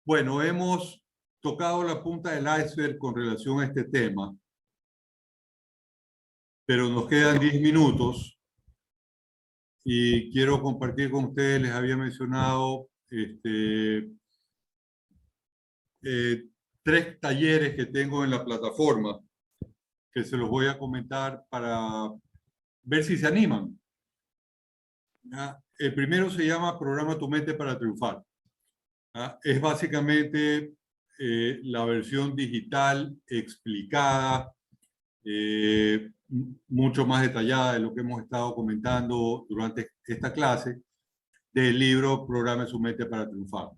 Bueno, hemos tocado la punta del iceberg con relación a este tema, pero nos quedan 10 minutos y quiero compartir con ustedes, les había mencionado 3 talleres que tengo en la plataforma, que se los voy a comentar para ver si se animan. ¿Ya? El primero se llama Programa tu mente para triunfar. ¿Ya? Es básicamente la versión digital explicada, mucho más detallada de lo que hemos estado comentando durante esta clase, del libro Programa su mente para triunfar.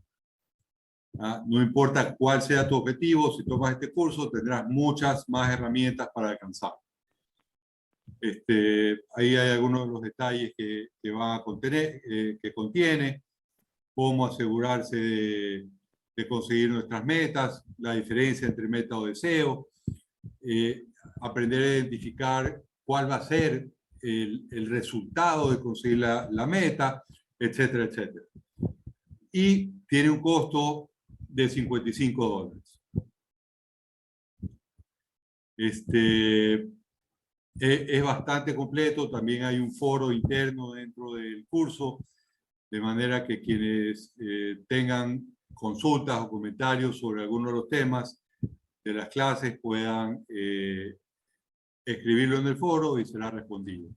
¿Ah? No importa cuál sea tu objetivo, si tomas este curso tendrás muchas más herramientas para alcanzar. Ahí hay algunos de los detalles que va a contener, que contiene, cómo asegurarse de conseguir nuestras metas, la diferencia entre meta o deseo, aprender a identificar cuál va a ser el resultado de conseguir la meta, etcétera, etcétera. Y tiene un costo de $55. Es bastante completo, también hay un foro interno dentro del curso, de manera que quienes tengan consultas o comentarios sobre alguno de los temas de las clases puedan escribirlo en el foro y será respondido.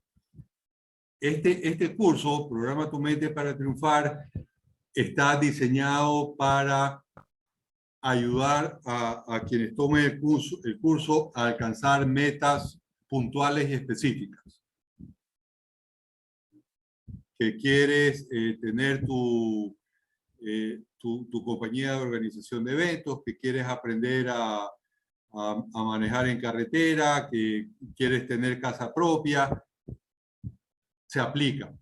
Este curso, Programa tu mente para triunfar, está diseñado para ayudar a quienes tomen el curso a alcanzar metas puntuales y específicas. Que quieres tener tu compañía de organización de eventos, que quieres aprender a manejar en carretera, que quieres tener casa propia, se aplica,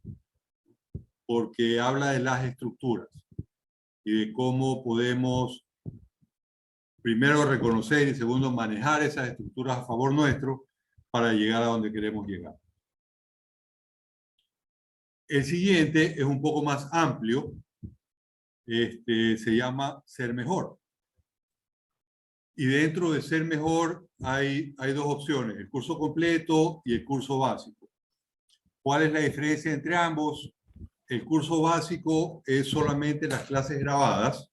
porque habla de las estructuras y de cómo podemos, primero, reconocer y segundo, manejar esas estructuras a favor nuestro para llegar a donde queremos llegar. El siguiente es un poco más amplio, se llama Ser Mejor. Y dentro de Ser Mejor hay 2 opciones, el curso completo y el curso básico. ¿Cuál es la diferencia entre ambos? El curso básico es solamente las clases grabadas,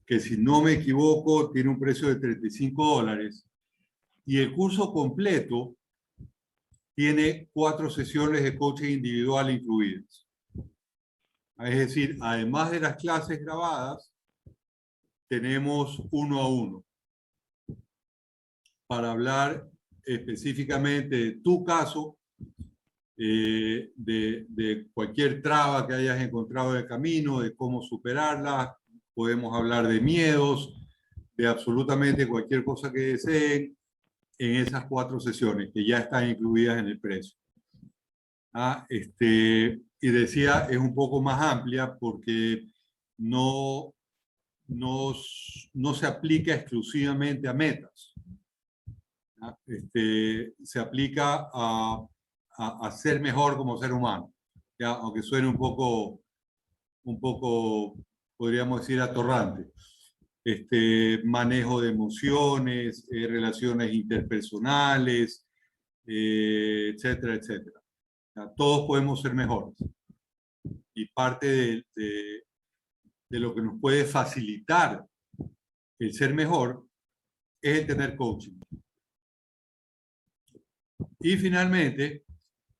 que si no me equivoco tiene un precio de $35. Y el curso completo tiene 4 sesiones de coaching individual incluidas. Es decir, además de las clases grabadas, tenemos 1 a 1 para hablar específicamente de tu caso, de cualquier traba que hayas encontrado en el camino, de cómo superarla. Podemos hablar de miedos, de absolutamente cualquier cosa que deseen en esas 4 sesiones que ya están incluidas en el precio. Y decía, es un poco más amplia porque no se aplica exclusivamente a metas. Se aplica a ser mejor como ser humano, ¿ya? Aunque suene un poco, podríamos decir, atorrante. Manejo de emociones, relaciones interpersonales, etcétera, etcétera. ¿Ya? Todos podemos ser mejores. Y parte de lo que nos puede facilitar el ser mejor es el tener coaching. Y finalmente,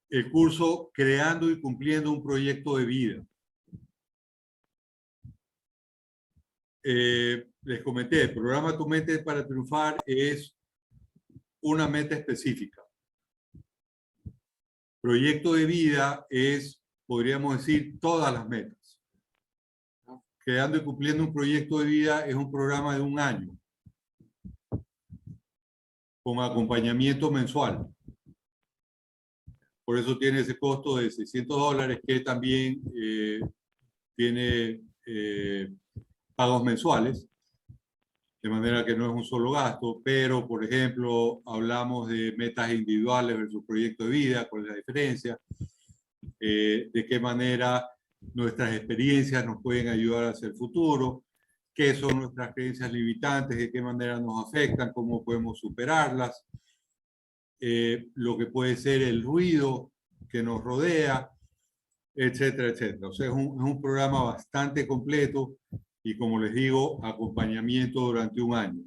el curso Creando y Cumpliendo un Proyecto de Vida. les comenté, el programa Tu Mente para Triunfar es una meta específica. Proyecto de vida es, podríamos decir, todas las metas. Creando y cumpliendo un proyecto de vida es un programa de 1 año, con acompañamiento mensual. Por eso tiene ese costo de $600, que también tiene pagos mensuales, de manera que no es un solo gasto, pero, por ejemplo, hablamos de metas individuales versus proyecto de vida, cuál es la diferencia, de qué manera nuestras experiencias nos pueden ayudar hacia el futuro, qué son nuestras creencias limitantes, de qué manera nos afectan, cómo podemos superarlas, lo que puede ser el ruido que nos rodea, etcétera, etcétera. O sea, es un programa bastante completo y, como les digo, acompañamiento durante 1 año.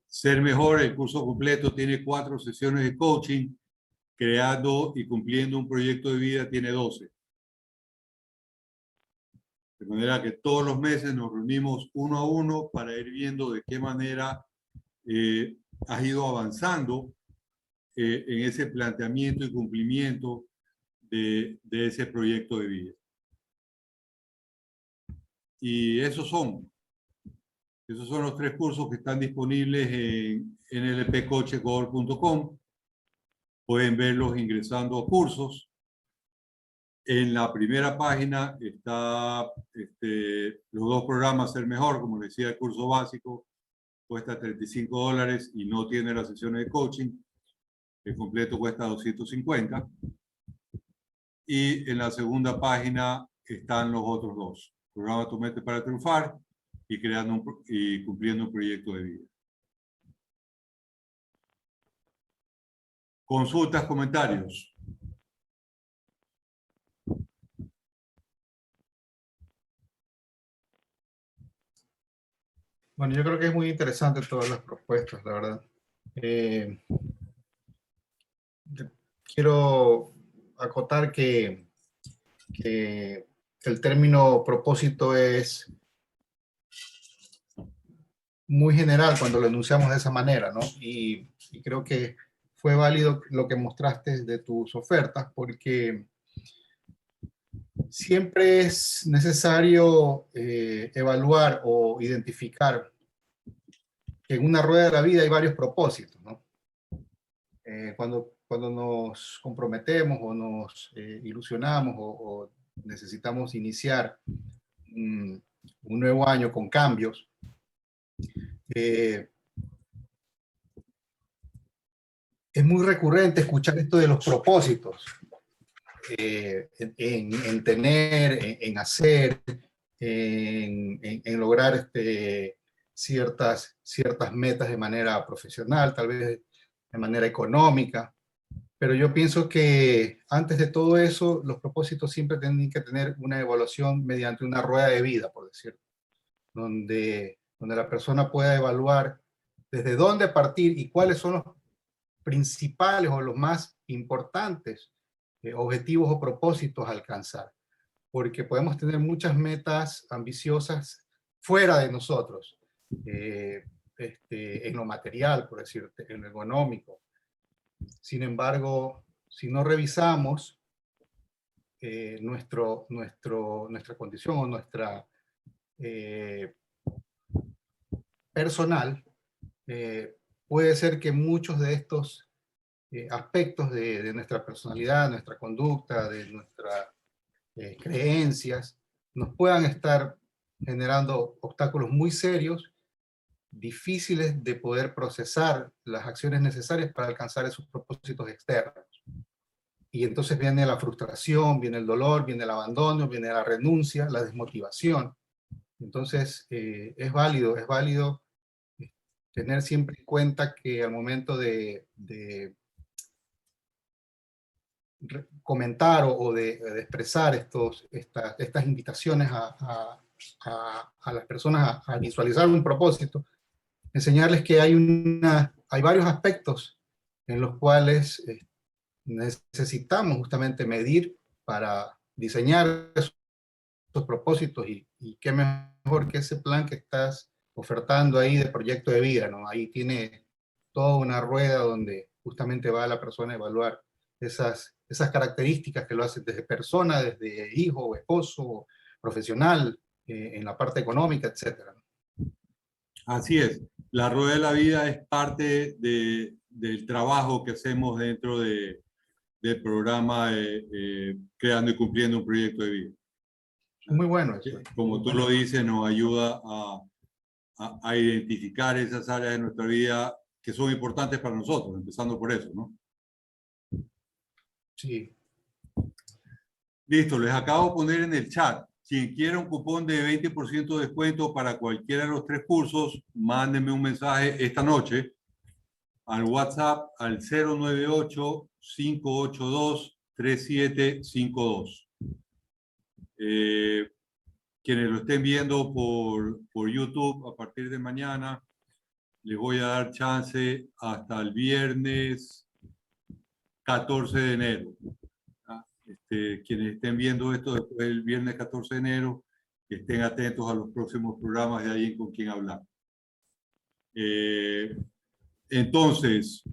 Ser Mejor, el curso completo, tiene 4 sesiones de coaching. Creando y cumpliendo un proyecto de vida tiene 12. De manera que todos los meses nos reunimos 1 a 1 para ir viendo de qué manera has ido avanzando en ese planteamiento y cumplimiento de ese proyecto de vida. Y esos son los 3 cursos que están disponibles en nlpcoachgol.com. Pueden verlos ingresando a cursos. En la primera página está los 2 programas Ser Mejor. Como les decía, el curso básico cuesta $35 y no tiene las sesiones de coaching. El completo cuesta $250. Y en la segunda página están los otros 2. Programa Tu Mente para Triunfar y cumpliendo un proyecto de vida. Consultas, comentarios. Bueno, yo creo que es muy interesante todas las propuestas, la verdad. Quiero acotar que el término propósito es muy general cuando lo enunciamos de esa manera, ¿no? Y creo que fue válido lo que mostraste de tus ofertas, porque siempre es necesario evaluar o identificar que en una rueda de la vida hay varios propósitos, ¿no? Cuando nos comprometemos o nos ilusionamos o necesitamos iniciar un nuevo año con cambios, es muy recurrente escuchar esto de los propósitos, en tener, en hacer, en lograr ciertas metas de manera profesional, tal vez de manera económica. Pero yo pienso que antes de todo eso, los propósitos siempre tienen que tener una evaluación mediante una rueda de vida, por decirlo, donde la persona pueda evaluar desde dónde partir y cuáles son los principales o los más importantes objetivos o propósitos a alcanzar. Porque podemos tener muchas metas ambiciosas fuera de nosotros, en lo material, por decirte, en lo económico. Sin embargo, si no revisamos nuestra condición o nuestra personal, puede ser que muchos de estos aspectos de nuestra personalidad, nuestra conducta, de nuestras creencias, nos puedan estar generando obstáculos muy serios, difíciles de poder procesar las acciones necesarias para alcanzar esos propósitos externos. Y entonces viene la frustración, viene el dolor, viene el abandono, viene la renuncia, la desmotivación. Entonces es válido tener siempre en cuenta que al momento de comentar o de expresar estas invitaciones a las personas a visualizar un propósito, enseñarles que hay varios aspectos en los cuales necesitamos justamente medir para diseñar propósitos y qué mejor que ese plan que estás ofertando ahí de proyecto de vida, ¿no? Ahí tiene toda una rueda donde justamente va la persona a evaluar esas características que lo hacen desde persona, desde hijo, esposo, profesional, en la parte económica, etcétera. Así es. La rueda de la vida es parte del trabajo que hacemos dentro del programa Creando y Cumpliendo un Proyecto de Vida. Muy bueno eso. Como tú lo dices, nos ayuda a identificar esas áreas de nuestra vida que son importantes para nosotros, empezando por eso, ¿no? Sí. Listo, les acabo de poner en el chat. Quien quiera un cupón de 20% de descuento para cualquiera de los 3 cursos, mándenme un mensaje esta noche al WhatsApp al 098-582-3752. Quienes lo estén viendo por YouTube a partir de mañana, les voy a dar chance hasta el viernes 14 de enero. Quienes estén viendo esto después del viernes 14 de enero, que estén atentos a los próximos programas de ahí Con Quien Hablar. Entonces,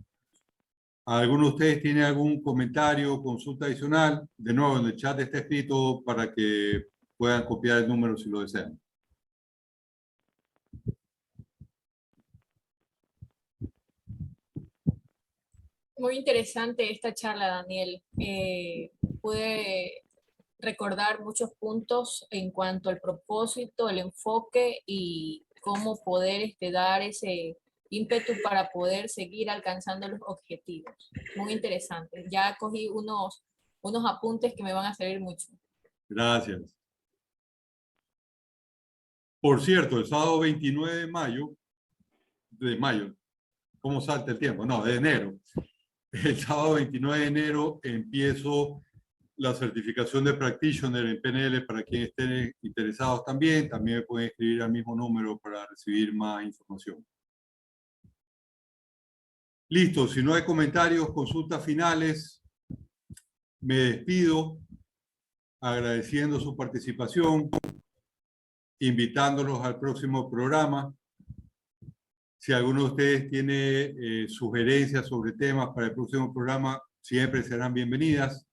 ¿alguno de ustedes tiene algún comentario o consulta adicional? De nuevo, en el chat está escrito para que puedan copiar el número si lo desean. Muy interesante esta charla, Daniel. Pude recordar muchos puntos en cuanto al propósito, el enfoque y cómo poder dar ese ímpetu para poder seguir alcanzando los objetivos. Muy interesante. Ya cogí unos apuntes que me van a servir mucho. Gracias. Por cierto, el sábado 29 de mayo, ¿cómo salta el tiempo? No, de enero. El sábado 29 de enero empiezo la certificación de Practitioner en PNL para quienes estén interesados también. También me pueden escribir al mismo número para recibir más información. Listo, si no hay comentarios, consultas finales, me despido agradeciendo su participación, invitándolos al próximo programa. Si alguno de ustedes tiene sugerencias sobre temas para el próximo programa, siempre serán bienvenidas.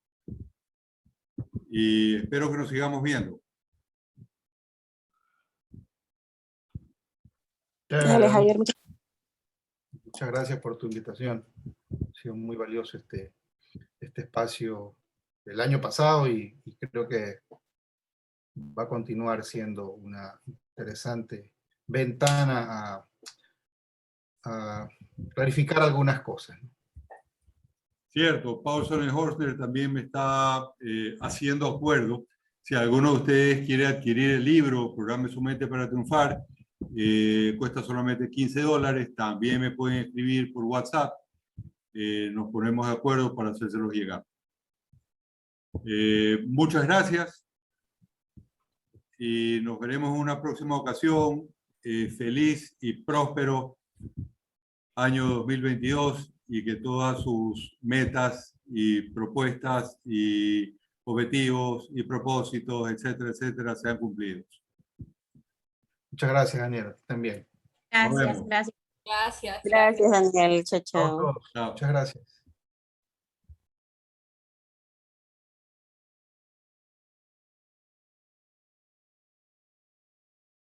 Y espero que nos sigamos viendo. Dale, Javier, muchas Muchas gracias por tu invitación. Ha sido muy valioso este espacio del año pasado y creo que va a continuar siendo una interesante ventana a clarificar algunas cosas. Cierto, Paul Sonnenhorstner también me está haciendo acuerdo. Si alguno de ustedes quiere adquirir el libro, Programe su mente para triunfar, cuesta solamente $15. También me pueden escribir por WhatsApp. Nos ponemos de acuerdo para hacérselos llegar. Muchas gracias. Y nos veremos en una próxima ocasión. Feliz y próspero año 2022 y que todas sus metas y propuestas y objetivos y propósitos, etcétera, etcétera, sean cumplidos. Muchas gracias, Daniel. También. Gracias, gracias. Gracias. gracias, Daniel. Chao, chao. Chao. Muchas gracias.